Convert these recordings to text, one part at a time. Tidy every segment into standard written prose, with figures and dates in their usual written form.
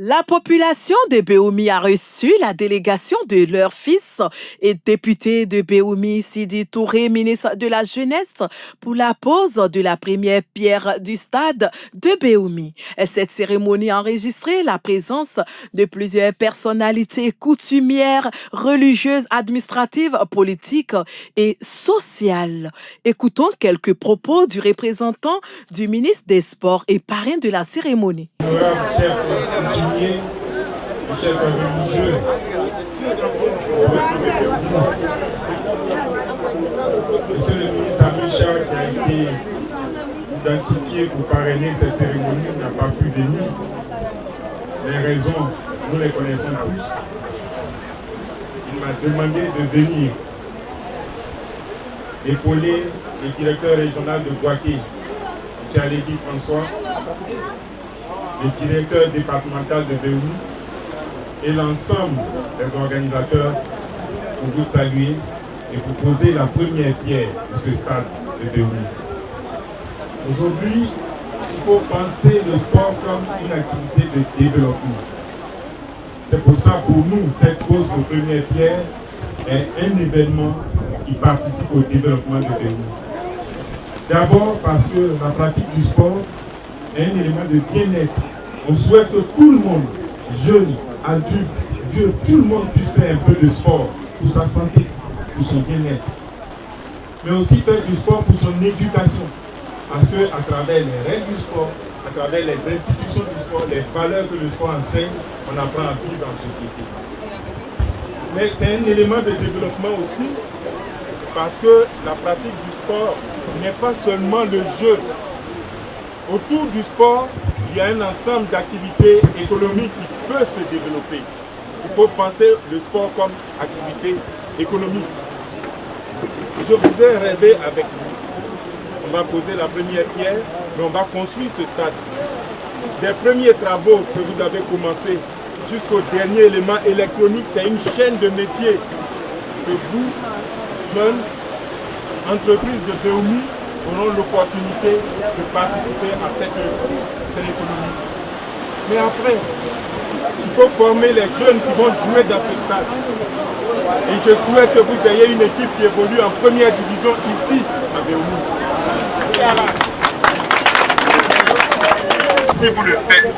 La population de Béoumi a reçu la délégation de leur fils et député de Béoumi, Sidi Touré, ministre de la Jeunesse, pour la pose de la première pierre du stade de Béoumi. Cette cérémonie a enregistré la présence de plusieurs personnalités coutumières, religieuses, administratives, politiques et sociales. Écoutons quelques propos du représentant du ministre des Sports et parrain de la cérémonie. Honorable chef coutumier, chef religieux, Monsieur le ministre Amicha, qui a été identifié pour parrainer cette cérémonie, n'a pas pu venir. Les raisons, nous les connaissons tous. Il m'a demandé de venir épauler le directeur régional de Boaké, M. Alédi François, le directeur départemental de Béoumi et l'ensemble des organisateurs pour vous saluer et pour poser la première pierre de ce stade de Béoumi. Aujourd'hui, il faut penser le sport comme une activité de développement. C'est pour ça, pour nous, cette pose de première pierre est un événement qui participe au développement de Béoumi. D'abord parce que la pratique du sport est un élément de bien-être. On souhaite que tout le monde, jeunes, adultes, vieux, tout le monde puisse faire un peu de sport pour sa santé, pour son bien-être. Mais aussi faire du sport pour son éducation. Parce qu'à travers les règles du sport, à travers les institutions du sport, les valeurs que le sport enseigne, on apprend à vivre en société. Mais c'est un élément de développement aussi, parce que la pratique du sport n'est pas seulement le jeu. Autour du sport, il y a un ensemble d'activités économiques qui peut se développer. Il faut penser le sport comme activité économique. Je voudrais rêver avec vous. On va poser la première pierre, mais on va construire ce stade. Des premiers travaux que vous avez commencé jusqu'au dernier élément électronique, c'est une chaîne de métiers que vous, jeunes, entreprises de Béoumi, auront l'opportunité de participer à cette économie. Mais après, il faut former les jeunes qui vont jouer dans ce stade. Et je souhaite que vous ayez une équipe qui évolue en première division ici à Béoumi. Si vous le faites,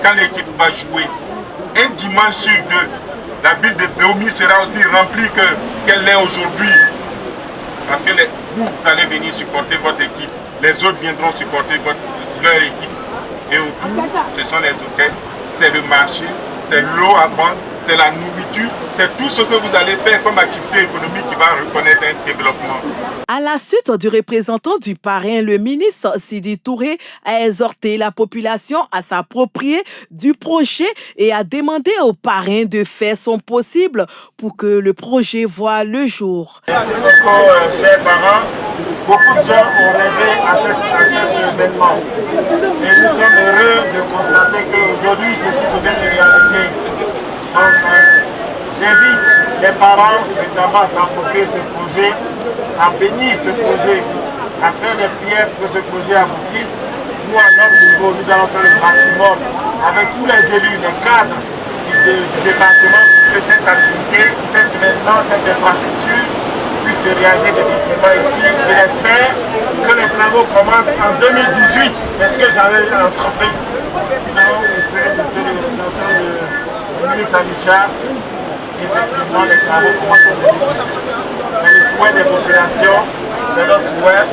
quand l'équipe va jouer, un dimanche sur deux, la ville de Béoumi sera aussi remplie qu'elle l'est aujourd'hui. Parce que vous allez venir supporter votre équipe, les autres viendront supporter leur équipe. Et autour, ce sont les hôtels, c'est le marché, c'est l'eau à vendre, c'est la nourriture, c'est tout ce que vous allez faire comme activité économique qui va reconnaître un développement. À la suite du représentant du parrain, le ministre Sidi Touré a exhorté la population à s'approprier du projet et a demandé aux parrains de faire son possible pour que le projet voie le jour. Merci beaucoup, chers parents. Beaucoup de gens ont rêvé à cet événement. Et nous sommes heureux de constater qu'aujourd'hui, ceci devient une réalité. Donc, j'invite les parents, notamment à s'approprier ce projet, à bénir ce projet, à faire des prières pour que ce projet aboutisse. Nous, à notre niveau, nous allons faire le maximum avec tous les élus, les cadres du département, pour que cette activité, cette maintenance, cette infrastructure puisse se réaliser définitivement ici. Je l'espère que les travaux commencent en 2018. C'est ce que j'avais entrepris. Sinon, vous serez le représentant du ministre Amicha. Effectivement, les travaux commencent en 2018. Mais le souhait des populations, c'est notre souhait,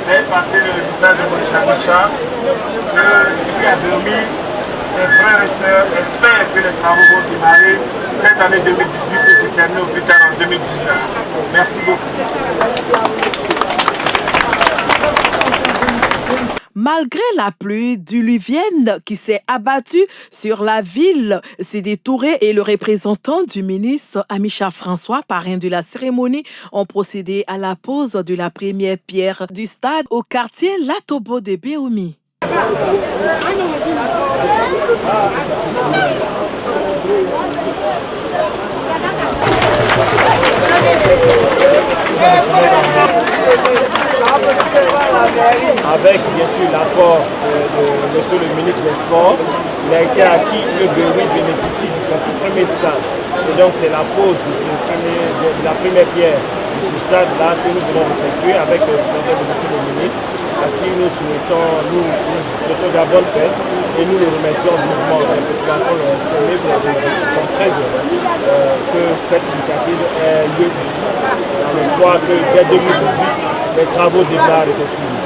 c'est passer le message de ministre Amicha que ici à Béoumi, ses frères et sœurs espèrent que les travaux vont démarrer cette année 2018 et se terminer au plus tard en 2019. Merci beaucoup. Malgré la pluie diluvienne qui s'est abattue sur la ville, Sidi Touré et le représentant du ministre Amicha François, parrain de la cérémonie, ont procédé à la pose de la première pierre du stade au quartier Latobo de Béoumi. Avec bien sûr l'apport de Monsieur le ministre des Sports, il a été acquis que Béoumi bénéficie de son tout premier stade. Et donc c'est la pose de la première pierre de ce stade-là que nous voulons effectuer avec le projet de M. le ministre, à qui nous souhaitons la bonne fête et nous le remercions vivement. Les populations l'ont exprimé, vous l'avez dit, nous sommes très heureux que cette initiative ait lieu ici, dans l'espoir que dès 2018, les travaux démarrent et continuent.